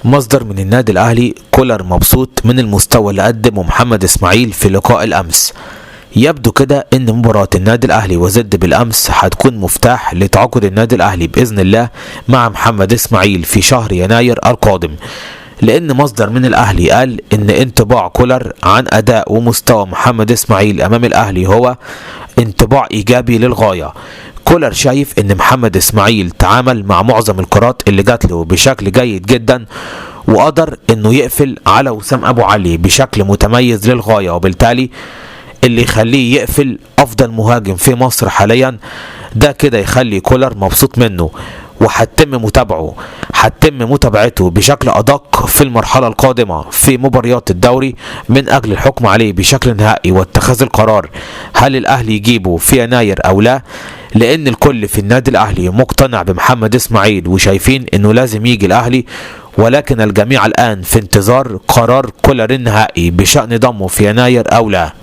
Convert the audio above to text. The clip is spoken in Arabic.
مصدر من النادي الأهلي: كولر مبسوط من المستوى اللي قدمه محمد إسماعيل في لقاء الأمس. يبدو كده ان مباراة النادي الاهلي وزد بالامس هتكون مفتاح لتعاقد النادي الاهلي باذن الله مع محمد اسماعيل في شهر يناير القادم، لان مصدر من الاهلي قال ان انطباع كولر عن اداء ومستوى محمد اسماعيل امام الاهلي هو انطباع ايجابي للغاية. كولر شايف ان محمد اسماعيل تعامل مع معظم الكرات اللي جات له بشكل جيد جدا، وقدر انه يقفل على وسام ابو علي بشكل متميز للغاية، وبالتالي اللي يخليه يقفل افضل مهاجم في مصر حاليا. ده كده يخلي كولر مبسوط منه، وهتم متابعته بشكل ادق في المرحله القادمه في مباريات الدوري من اجل الحكم عليه بشكل نهائي واتخاذ القرار هل الاهلي يجيبه في يناير او لا، لان الكل في النادي الاهلي مقتنع بمحمد اسماعيل وشايفين انه لازم يجي الاهلي، ولكن الجميع الان في انتظار قرار كولر النهائي بشان ضمه في يناير او لا.